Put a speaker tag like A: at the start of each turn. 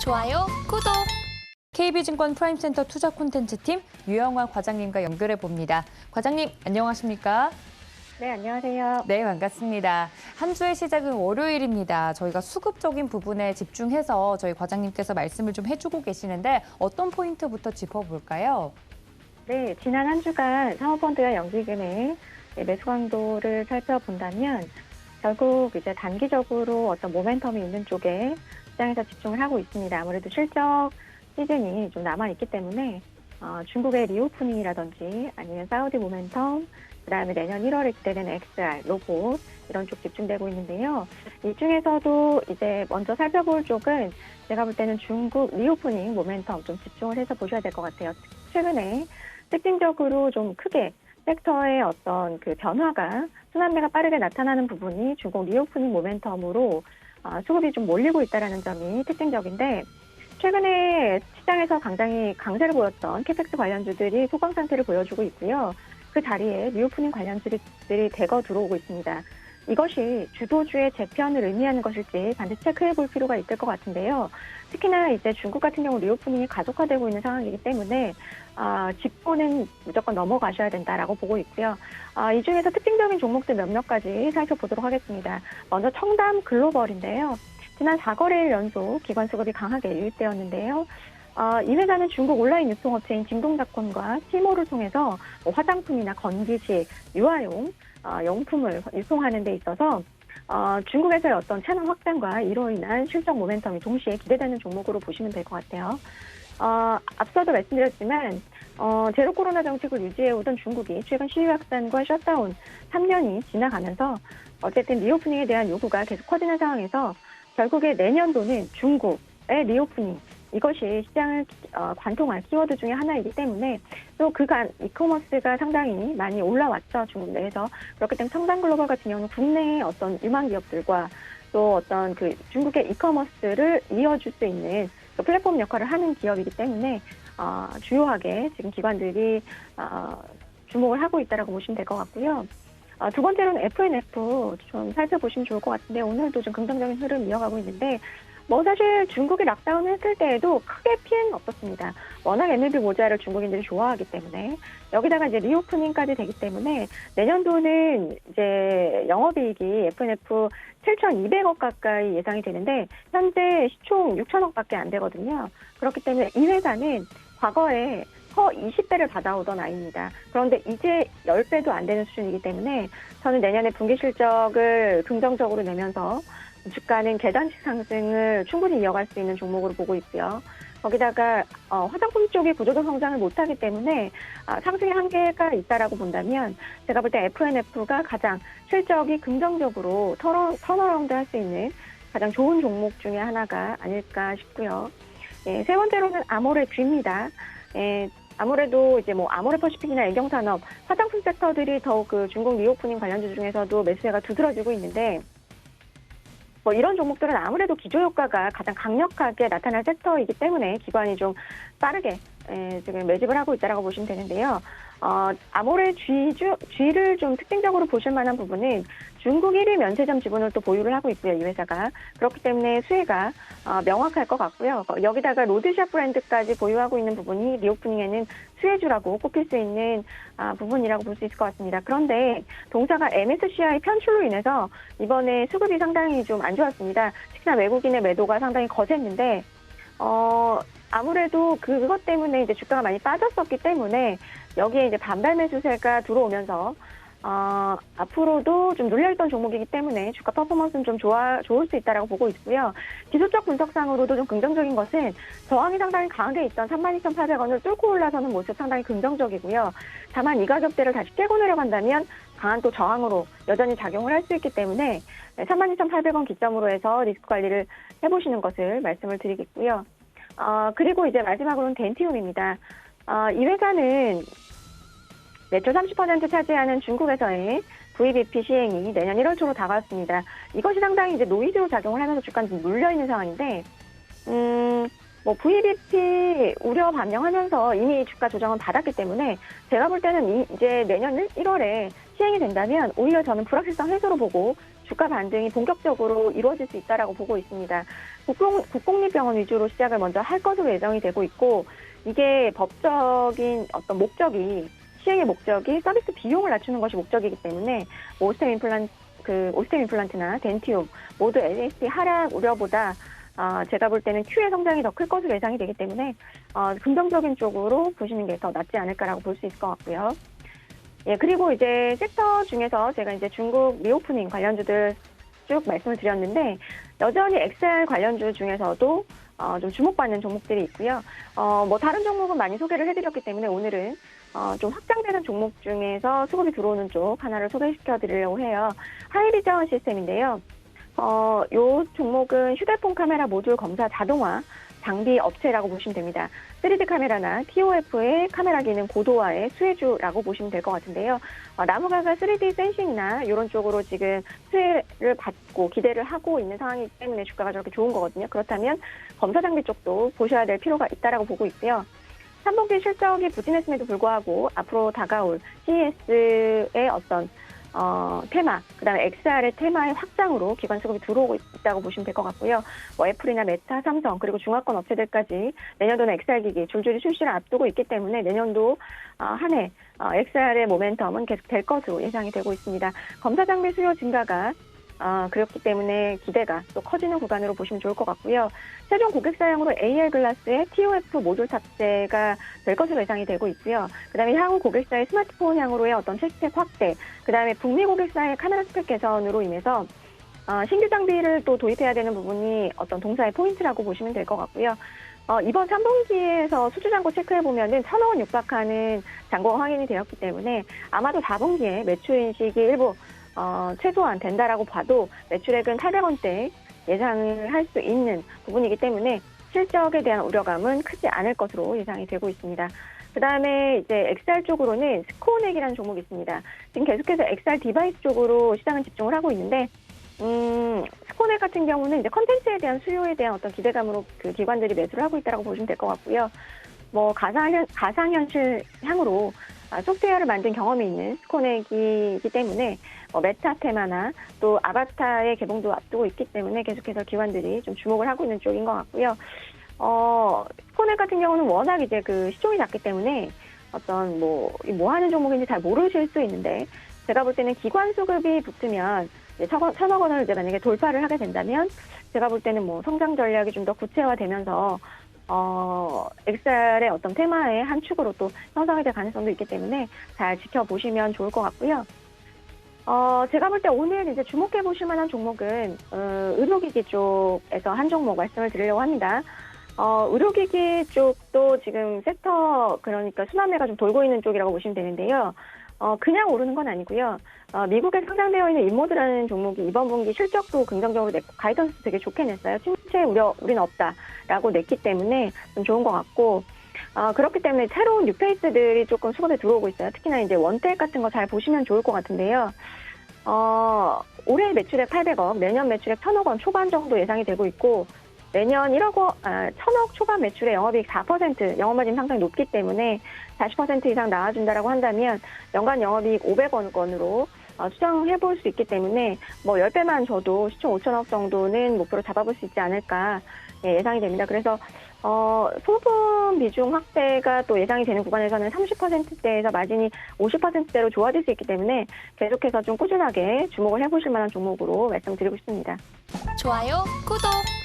A: 좋아요, 구독.
B: KB증권 프라임센터 투자 콘텐츠팀 유영화 과장님과 연결해 봅니다. 과장님, 안녕하십니까?
C: 네, 안녕하세요.
B: 네, 반갑습니다. 한 주의 시작은 월요일입니다. 저희가 수급적인 부분에 집중해서 저희 과장님께서 말씀을 좀 해주고 계시는데 어떤 포인트부터 짚어볼까요?
C: 네, 지난 한 주간 사모펀드와 연기금의 매수 강도를 살펴본다면 결국 이제 단기적으로 어떤 모멘텀이 있는 쪽에 시장에서 집중을 하고 있습니다. 아무래도 실적 시즌이 좀 남아있기 때문에 중국의 리오프닝이라든지 아니면 사우디 모멘텀, 그다음에 내년 1월에 기대되는 XR, 로봇 이런 쪽 집중되고 있는데요. 이 중에서도 이제 먼저 살펴볼 쪽은 제가 볼 때는 중국 리오프닝 모멘텀 좀 집중을 해서 보셔야 될 것 같아요. 최근에 특징적으로 좀 크게 섹터의 어떤 그 변화가 순환매가 빠르게 나타나는 부분이 중국 리오프닝 모멘텀으로 수급이 좀 몰리고 있다는 점이 특징적인데 최근에 시장에서 굉장히 강세를 보였던 캐펙스 관련주들이 소강 상태를 보여주고 있고요. 그 자리에 리오프닝 관련주들이 대거 들어오고 있습니다. 이것이 주도주의 재편을 의미하는 것일지 반드시 체크해 볼 필요가 있을 것 같은데요. 특히나 이제 중국 같은 경우 리오프닝이 가속화되고 있는 상황이기 때문에 짚고는 무조건 넘어가셔야 된다라고 보고 있고요. 이 중에서 특징적인 종목들 몇몇 가지 살펴보도록 하겠습니다. 먼저 청담 글로벌인데요. 지난 4거래일 연속 기관 수급이 강하게 유입되었는데요. 이 회사는 중국 온라인 유통업체인 징동닷컴과 티모를 통해서 화장품이나 건기식, 유아용 용품을 유통하는 데 있어서 중국에서의 어떤 채널 확장과 이로 인한 실적 모멘텀이 동시에 기대되는 종목으로 보시면 될 것 같아요. 앞서도 말씀드렸지만 제로 코로나 정책을 유지해오던 중국이 최근 시위 확산과 셧다운 3년이 지나가면서 어쨌든 리오프닝에 대한 요구가 계속 커지는 상황에서 결국에 내년도는 중국의 리오프닝 이것이 시장을 관통할 키워드 중에 하나이기 때문에 또 그간 이커머스가 상당히 많이 올라왔죠. 중국 내에서. 그렇기 때문에 청담 글로벌 같은 경우는 국내의 어떤 유망 기업들과 또 어떤 그 중국의 이커머스를 이어줄 수 있는 플랫폼 역할을 하는 기업이기 때문에 주요하게 지금 기관들이 주목을 하고 있다라고 보시면 될 것 같고요. 두 번째로는 FNF 좀 살펴보시면 좋을 것 같은데 오늘도 좀 긍정적인 흐름 이어가고 있는데 사실 중국이 락다운을 했을 때에도 크게 피해는 없었습니다. 워낙 MLB 모자를 중국인들이 좋아하기 때문에 여기다가 이제 리오프닝까지 되기 때문에 내년도는 이제 영업이익이 FNF 7,200억 가까이 예상이 되는데 현재 시총 6천억밖에 안 되거든요. 그렇기 때문에 이 회사는 과거에 허 20배를 받아오던 아이입니다. 그런데 이제 10배도 안 되는 수준이기 때문에 저는 내년에 분기 실적을 긍정적으로 내면서 주가는 계단식 상승을 충분히 이어갈 수 있는 종목으로 보고 있고요. 거기다가 화장품 쪽이 구조적 성장을 못하기 때문에 상승의 한계가 있다라고 본다면 제가 볼 때 FNF가 가장 실적이 긍정적으로 턴어라운드 할 수 있는 가장 좋은 종목 중에 하나가 아닐까 싶고요. 예, 세 번째로는 아모레 G입니다. 예, 아무래도 이제 아모레 퍼시픽이나 애경산업, 화장품 섹터들이 더욱 그 중국 리오프닝 관련주 중에서도 매수세가 두드러지고 있는데 이런 종목들은 아무래도 기조효과가 가장 강력하게 나타날 섹터이기 때문에 기관이 좀 빠르게 지금 매집을 하고 있다라고 보시면 되는데요. 아모레 G를 좀 특징적으로 보실 만한 부분은 중국 1위 면세점 지분을 또 보유를 하고 있고요, 이 회사가. 그렇기 때문에 수혜가 명확할 것 같고요. 여기다가 로드샵 브랜드까지 보유하고 있는 부분이 리오프닝에는 수혜주라고 꼽힐 수 있는 부분이라고 볼 수 있을 것 같습니다. 그런데 동사가 MSCI 편출로 인해서 이번에 수급이 상당히 좀 안 좋았습니다. 특히나 외국인의 매도가 상당히 거셌는데 아무래도 그것 때문에 이제 주가가 많이 빠졌었기 때문에 여기에 이제 반발 매수세가 들어오면서 앞으로도 좀 눌려있던 종목이기 때문에 주가 퍼포먼스는 좀 좋을 수 있다라고 보고 있고요. 기술적 분석상으로도 좀 긍정적인 것은 저항이 상당히 강하게 있던 32,800원을 뚫고 올라서는 모습 상당히 긍정적이고요. 다만 이 가격대를 다시 깨고 내려간다면 강한 또 저항으로 여전히 작용을 할 수 있기 때문에 32,800원 기점으로 해서 리스크 관리를 해보시는 것을 말씀을 드리겠고요. 그리고 이제 마지막으로는 덴티움입니다. 이 회사는 매출 30% 차지하는 중국에서의 VBP 시행이 내년 1월 초로 다가왔습니다. 이것이 상당히 이제 노이즈로 작용을 하면서 주가는 좀 물려있는 상황인데, VBP 우려 반영하면서 이미 주가 조정은 받았기 때문에 제가 볼 때는 이제 내년 1월에 시행이 된다면 오히려 저는 불확실성 해소로 보고 주가 반등이 본격적으로 이루어질 수 있다라고 보고 있습니다. 국공립병원 위주로 시작을 먼저 할 것으로 예정이 되고 있고, 이게 법적인 어떤 목적이, 시행의 목적이 서비스 비용을 낮추는 것이 목적이기 때문에 오스템 임플란트나 덴티움 모두 LSD 하락 우려보다 제가 볼 때는 Q의 성장이 더 클 것으로 예상이 되기 때문에 긍정적인 쪽으로 보시는 게 더 낫지 않을까라고 볼 수 있을 것 같고요. 예, 그리고 이제 섹터 중에서 제가 이제 중국 리오프닝 관련주들 쭉 말씀을 드렸는데, 여전히 XR 관련주 중에서도 좀 주목받는 종목들이 있고요. 뭐 다른 종목은 많이 소개를 해드렸기 때문에 오늘은 좀 확장되는 종목 중에서 수급이 들어오는 쪽 하나를 소개시켜 드리려고 해요. 하이비전 시스템인데요. 요 종목은 휴대폰 카메라 모듈 검사 자동화 장비 업체라고 보시면 됩니다. 3D 카메라나 TOF의 카메라 기능 고도화의 수혜주라고 보시면 될 것 같은데요. 나무가가 3D 센싱이나 이런 쪽으로 지금 수혜를 받고 기대를 하고 있는 상황이기 때문에 주가가 저렇게 좋은 거거든요. 그렇다면 검사 장비 쪽도 보셔야 될 필요가 있다라고 보고 있고요. 3분기 실적이 부진했음에도 불구하고 앞으로 다가올 CES의 어떤 테마, 그다음에 XR의 테마의 확장으로 기관 수급이 들어오고 있다고 보시면 될 것 같고요. 뭐 애플이나 메타, 삼성 그리고 중화권 업체들까지 내년도는 XR 기기 줄줄이 출시를 앞두고 있기 때문에 내년도 한 해 XR의 모멘텀은 계속 될 것으로 예상이 되고 있습니다. 검사 장비 수요 증가가 그렇기 때문에 기대가 또 커지는 구간으로 보시면 좋을 것 같고요. 최종 고객사용으로 AR 글라스에 TOF 모듈 탑재가 될 것으로 예상이 되고 있고요. 그다음에 향후 고객사의 스마트폰향으로의 어떤 스펙 확대, 그다음에 북미 고객사의 카메라 스펙 개선으로 인해서 신규 장비를 또 도입해야 되는 부분이 어떤 동사의 포인트라고 보시면 될 것 같고요. 이번 3분기에서 수주 잔고 체크해보면은 1,000억 원 육박하는 잔고가 확인이 되었기 때문에 아마도 4분기에 매출 인식이 일부 최소한 된다라고 봐도 매출액은 800원대 예상을 할 수 있는 부분이기 때문에 실적에 대한 우려감은 크지 않을 것으로 예상이 되고 있습니다. 그 다음에 이제 XR 쪽으로는 스코넥이라는 종목이 있습니다. 지금 계속해서 XR 디바이스 쪽으로 시장은 집중을 하고 있는데, 스코넥 같은 경우는 이제 컨텐츠에 대한 수요에 대한 어떤 기대감으로 그 기관들이 매수를 하고 있다고 보시면 될 것 같고요. 뭐 가상현실 향으로 소프트웨어를 만든 경험이 있는 스코넥이기 때문에 메타 테마나 또 아바타의 개봉도 앞두고 있기 때문에 계속해서 기관들이 좀 주목을 하고 있는 쪽인 것 같고요. 스코넥 같은 경우는 워낙 이제 그 시총이 작기 때문에 어떤 뭐 하는 종목인지 잘 모르실 수 있는데, 제가 볼 때는 기관 수급이 붙으면 1,000억 원을 이제 만약에 돌파를 하게 된다면 제가 볼 때는 뭐 성장 전략이 좀 더 구체화되면서 XR의 어떤 테마의 한 축으로 또 형성이 될 가능성도 있기 때문에 잘 지켜보시면 좋을 것 같고요. 제가 볼 때 오늘 이제 주목해 보실 만한 종목은 의료기기 쪽에서 한 종목 말씀을 드리려고 합니다. 의료기기 쪽도 지금 섹터, 그러니까 순환매가 좀 돌고 있는 쪽이라고 보시면 되는데요. 그냥 오르는 건 아니고요. 미국에 상장되어 있는 인모드라는 종목이 이번 분기 실적도 긍정적으로 냈고 가이던스도 되게 좋게 냈어요. 침체 우리는 없다라고 냈기 때문에 좀 좋은 것 같고, 그렇기 때문에 새로운 뉴페이스들이 조금 수급에 들어오고 있어요. 특히나 이제 원택 같은 거 잘 보시면 좋을 것 같은데요. 올해 매출액 800억, 내년 매출액 1,000억 원 초반 정도 예상이 되고 있고, 내년 1,000억 초반 매출의 영업이익 4%, 영업마진 상당히 높기 때문에 40% 이상 나와준다라고 한다면 연간 영업이익 500원권으로 추정해 볼 수 있기 때문에 뭐 10배만 줘도 시총 5천억 정도는 목표로 잡아볼 수 있지 않을까 예상이 됩니다. 그래서 소분 비중 확대가 또 예상이 되는 구간에서는 30%대에서 마진이 50%대로 좋아질 수 있기 때문에 계속해서 좀 꾸준하게 주목을 해보실 만한 종목으로 말씀드리고 싶습니다.
A: 좋아요, 구독!